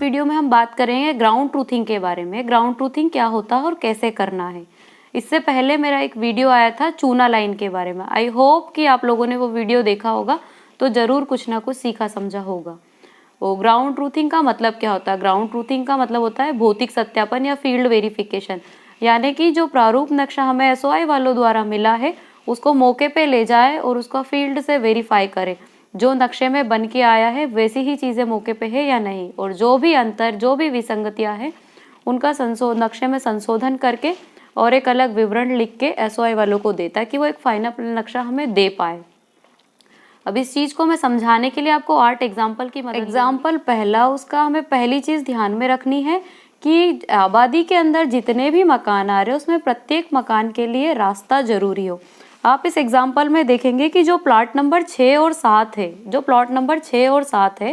Video में हम बात करेंगे ग्राउंड ट्रूथिंग के बारे में। ग्राउंड ट्रूथिंग क्या होता है और कैसे करना है। इससे पहले मेरा एक वीडियो आया था चूना लाइन के बारे में। आई होप कि आप लोगों ने वो वीडियो देखा होगा तो ज़रूर कुछ ना कुछ सीखा समझा होगा। वो ग्राउंड ट्रूथिंग का मतलब क्या होता है? ग्राउंड ट्रूथिंग का मतलब होता है भौतिक सत्यापन या फील्ड वेरिफिकेशन, यानी कि जो प्रारूप नक्शा हमें एसओआई वालों द्वारा मिला है उसको मौके पे ले जाए और उसका फील्ड से वेरीफाई करे जो नक्शे में बन के आया है वैसी ही चीज़ें मौके पे है या नहीं, और जो भी अंतर जो भी विसंगतियां हैं उनका नक्शे में संशोधन करके और एक अलग विवरण लिख के एसओआई वालों को दे ताकि वो एक फाइनल नक्शा हमें दे पाए। अब इस चीज़ को मैं समझाने के लिए आपको 8 एग्जाम्पल की मदद एग्जाम्पल पहला, उसका हमें पहली चीज़ ध्यान में रखनी है कि आबादी के अंदर जितने भी मकान आ रहे हैं उसमें प्रत्येक मकान के लिए रास्ता जरूरी हो। आप इस एग्जाम्पल में देखेंगे कि जो प्लॉट नंबर 6 और 7 है, जो प्लॉट नंबर 6 और 7 है,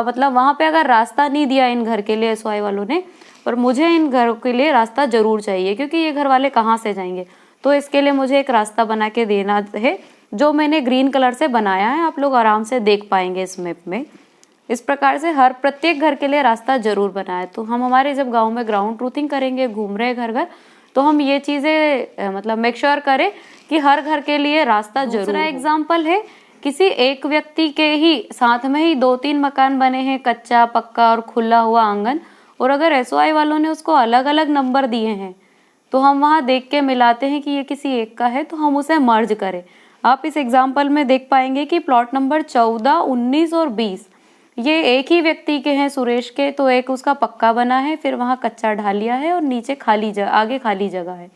मतलब वहाँ पे अगर रास्ता नहीं दिया इन घर के लिए एसओआई वालों ने, पर मुझे इन घरों के लिए रास्ता जरूर चाहिए क्योंकि ये घर वाले कहाँ से जाएंगे, तो इसके लिए मुझे एक रास्ता बना के देना है जो मैंने ग्रीन कलर से बनाया है। आप लोग आराम से देख पाएंगे इस मैप में। इस प्रकार से हर प्रत्येक घर के लिए रास्ता जरूर बनाए। तो हम हमारे जब गाँव में ग्राउंड ट्रूथिंग करेंगे, घूम रहे घर घर, तो हम ये चीज़ें मतलब मेक श्योर करें कि हर घर के लिए रास्ता जरूर। दूसरा एग्जाम्पल है किसी एक व्यक्ति के ही साथ में ही 2-3 मकान बने हैं, कच्चा पक्का और खुला हुआ आंगन, और अगर एसओआई वालों ने उसको अलग अलग नंबर दिए हैं तो हम वहाँ देख के मिलाते हैं कि ये किसी एक का है तो हम उसे मर्ज करें। आप इस एग्जाम्पल में देख पाएंगे कि प्लॉट नंबर 14, 19 और 20 ये एक ही व्यक्ति के हैं, सुरेश के, तो एक उसका पक्का बना है, फिर वहाँ कच्चा ढालिया है और नीचे खाली जगह, आगे खाली जगह है।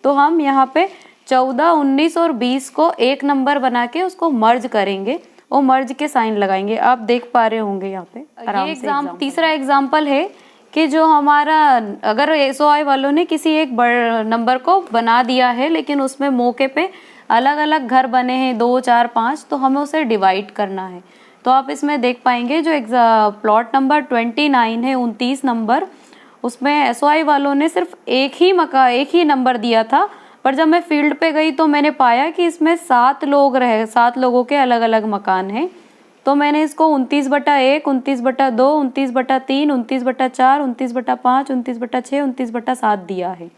तो हम यहाँ पे 14, 19 और 20 को एक नंबर बना के उसको मर्ज करेंगे और मर्ज के साइन लगाएंगे। आप देख पा रहे होंगे यहाँ पे आराम से। तीसरा एग्जाम्पल है कि जो हमारा अगर एसओआई वालों ने किसी एक नंबर को बना दिया है लेकिन उसमें मौके पे अलग अलग घर बने हैं 2, 4, 5, तो हमें उसे डिवाइड करना है। तो आप इसमें देख पाएंगे जो प्लॉट नंबर 29 है, 29 नंबर, उसमें एसओआई वालों ने सिर्फ एक ही नंबर दिया था, पर जब मैं फील्ड पे गई तो मैंने पाया कि इसमें 7 लोगों के अलग अलग मकान हैं। तो मैंने इसको 29/1, 29/2, 29/3, 29/4, 29/5, 29/6, 29/7 दिया है।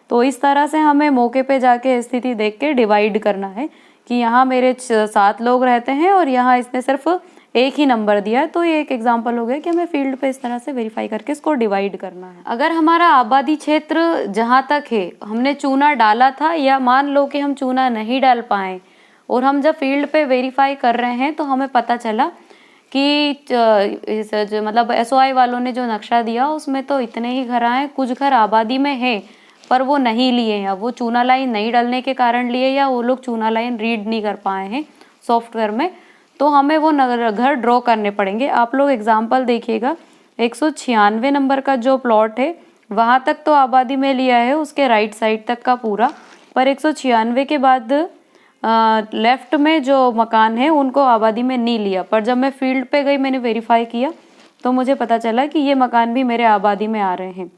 तो इस तरह से हमें मौके पे जाके स्थिति देख के डिवाइड करना है कि यहाँ मेरे 7 लोग रहते हैं और यहाँ इसने सिर्फ एक ही नंबर दिया है। तो ये एक एग्जांपल हो गया कि हमें फील्ड पे इस तरह से वेरीफाई करके इसको डिवाइड करना है। अगर हमारा आबादी क्षेत्र जहाँ तक है हमने चूना डाला था, या मान लो कि हम चूना नहीं डाल पाए और हम जब फील्ड पे वेरीफाई कर रहे हैं तो हमें पता चला कि मतलब एसओआई वालों ने जो नक्शा दिया उसमें तो इतने ही घर आए, कुछ घर आबादी में है पर वो नहीं लिए हैं। अब वो चूना लाइन नहीं डालने के कारण लिए या वो लोग चूना लाइन रीड नहीं कर पाए हैं सॉफ्टवेयर में, तो हमें वो घर ड्रॉ करने पड़ेंगे। आप लोग एग्जाम्पल देखिएगा, 196 नंबर का जो प्लॉट है वहाँ तक तो आबादी में लिया है, उसके राइट साइड तक का पूरा, पर 196 के बाद लेफ्ट में जो मकान है उनको आबादी में नहीं लिया। पर जब मैं फील्ड पे गई मैंने वेरीफाई किया तो मुझे पता चला कि ये मकान भी मेरे आबादी में आ रहे हैं।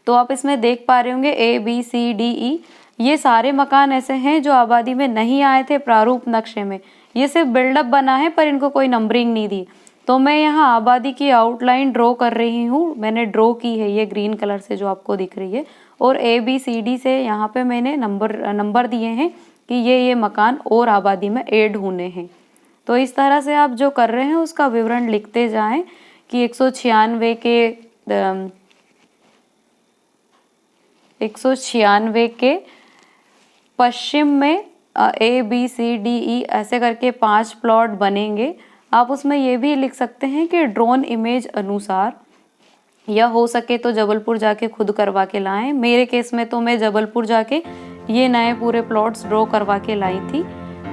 तो आप इसमें देख पा रहे होंगे ABCDE, ये सारे मकान ऐसे हैं जो आबादी में नहीं आए थे प्रारूप नक्शे में। ये सिर्फ बिल्डअप बना है पर इनको कोई नंबरिंग नहीं दी। तो मैं यहाँ आबादी की आउटलाइन ड्रॉ कर रही हूँ, मैंने ड्रॉ की है ये ग्रीन कलर से जो आपको दिख रही है, और ABCD से यहाँ पे मैंने नंबर दिए हैं कि ये मकान और आबादी में ऐड होने हैं। तो इस तरह से आप जो कर रहे हैं उसका विवरण लिखते जाएं कि 196 के पश्चिम में ABCDE ऐसे करके 5 प्लॉट बनेंगे। आप उसमें ये भी लिख सकते हैं कि ड्रोन इमेज अनुसार, या हो सके तो जबलपुर जाके खुद करवा के लाएं। मेरे केस में तो मैं जबलपुर जाके ये नए पूरे प्लॉट्स ड्रॉ करवा के लाई थी,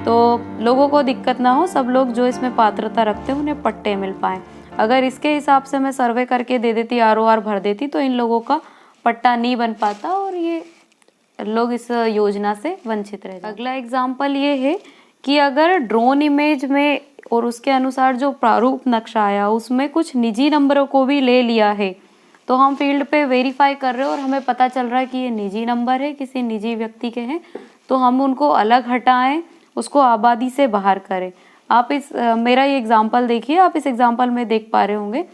तो लोगों को दिक्कत ना हो, सब लोग जो इसमें पात्रता रखते हैं उन्हें पट्टे मिल पाए। अगर इसके हिसाब से मैं सर्वे करके दे देती, ROR भर देती, तो इन लोगों का पट्टा नहीं बन पाता और ये लोग इस योजना से वंचित रह जाते। अगला एग्जाम्पल ये है कि अगर ड्रोन इमेज में और उसके अनुसार जो प्रारूप नक्शा आया उसमें कुछ निजी नंबरों को भी ले लिया है, तो हम फील्ड पे वेरीफाई कर रहे हैं और हमें पता चल रहा है कि ये निजी नंबर है, किसी निजी व्यक्ति के हैं, तो हम उनको अलग हटाएं, उसको आबादी से बाहर करें। आप मेरा ये एग्जाम्पल देखिए, आप इस एग्जाम्पल में देख पा रहे होंगे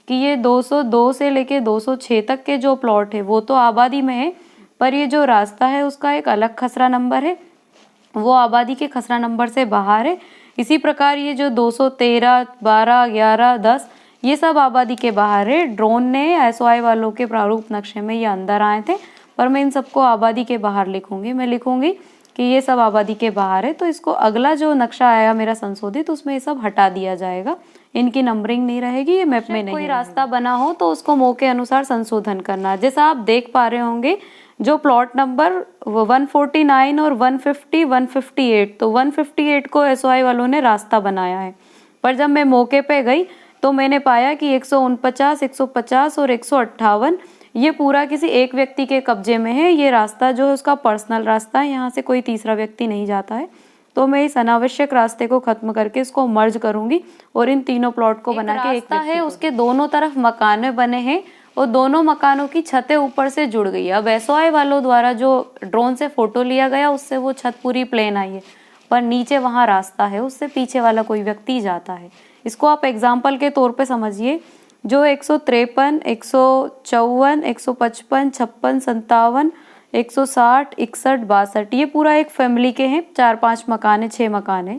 कि ये 202 से लेके 206 तक के जो प्लॉट है वो तो आबादी में है, पर ये जो रास्ता है उसका एक अलग खसरा नंबर है, वो आबादी के खसरा नंबर से बाहर है। इसी प्रकार ये जो 213, 12, 11, 10 ये सब आबादी के बाहर है। ड्रोन ने एसओआई वालों के प्रारूप नक्शे में ये अंदर आए थे, पर मैं इन सबको आबादी के बाहर लिखूंगी। मैं लिखूंगी कि ये सब आबादी के बाहर है, तो इसको अगला जो नक्शा आएगा मेरा संशोधित उसमें ये सब हटा दिया जाएगा, इनकी नंबरिंग नहीं रहेगी, ये मैप में नहीं। कोई रास्ता बना हो तो उसको मौके अनुसार संशोधन करना। जैसा आप देख पा रहे होंगे जो प्लॉट नंबर 149 और 150, 158, तो 158 को एसओआई वालों ने रास्ता बनाया है, पर जब मैं मौके पे गई तो मैंने पाया कि 149, 150 और 158 ये पूरा किसी एक व्यक्ति के कब्जे में है। ये रास्ता जो है उसका पर्सनल रास्ता है, यहाँ से कोई तीसरा व्यक्ति नहीं जाता है। तो मैं इस अनावश्यक रास्ते को खत्म करके इसको मर्ज करूंगी और इन तीनों प्लॉट को बना के एक है उसके दोनों तरफ मकान बने हैं और दोनों मकानों की छतें ऊपर से जुड़ गई है। अब एसओआई वालों द्वारा जो ड्रोन से फोटो लिया गया उससे वो छत पूरी प्लेन आई है, पर नीचे वहाँ रास्ता है, उससे पीछे वाला कोई व्यक्ति जाता है। इसको आप एग्जाम्पल के तौर पे समझिए। जो 153, 154, 155, 56, 57, 160, 61, 62 ये पूरा एक फैमिली के हैं, 4-5 मकान है, 6 मकान है।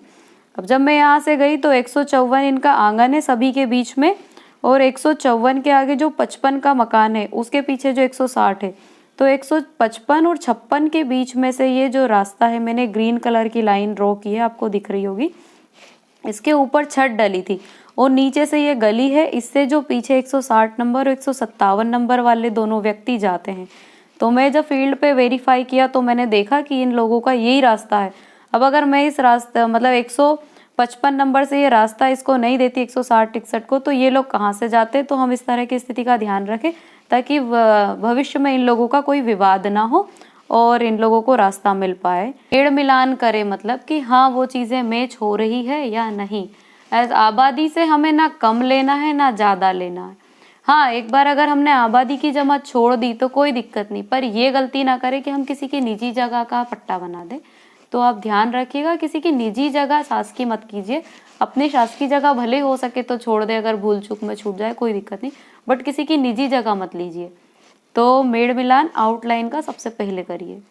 अब जब मैं यहाँ से गई तो 154 इनका आंगन है सभी के बीच में, और 154 के आगे जो 55 का मकान है उसके पीछे जो 160 है, तो 155 और 56 के बीच में से ये जो रास्ता है, मैंने ग्रीन कलर की लाइन ड्रॉ की है, आपको दिख रही होगी। इसके ऊपर छत डली थी और नीचे से ये गली है, इससे जो पीछे 160 नंबर और 157 नंबर वाले दोनों व्यक्ति जाते हैं। तो मैं जब फील्ड पे वेरीफाई किया तो मैंने देखा कि इन लोगों का यही रास्ता है। अब अगर मैं इस रास्ते मतलब 155 नंबर से ये रास्ता इसको नहीं देती 160-61 को, तो ये लोग कहाँ से जाते। तो हम इस तरह की स्थिति का ध्यान रखें ताकि भविष्य में इन लोगों का कोई विवाद ना हो और इन लोगों को रास्ता मिल पाए। मेड़ मिलान करें मतलब कि हाँ वो चीज़ें मैच हो रही है या नहीं। आबादी से हमें ना कम लेना है ना ज़्यादा लेना है। हाँ, एक बार अगर हमने आबादी की जमात छोड़ दी तो कोई दिक्कत नहीं, पर ये गलती ना करें कि हम किसी की निजी जगह का पट्टा बना दें। तो आप ध्यान रखिएगा, किसी की निजी जगह शासकीय मत कीजिए। अपनी शासकीय जगह भले हो सके तो छोड़ दे, अगर भूल चूक में छूट जाए कोई दिक्कत नहीं, बट किसी की निजी जगह मत लीजिए। तो मेड़ मिलान आउटलाइन का सबसे पहले करिए।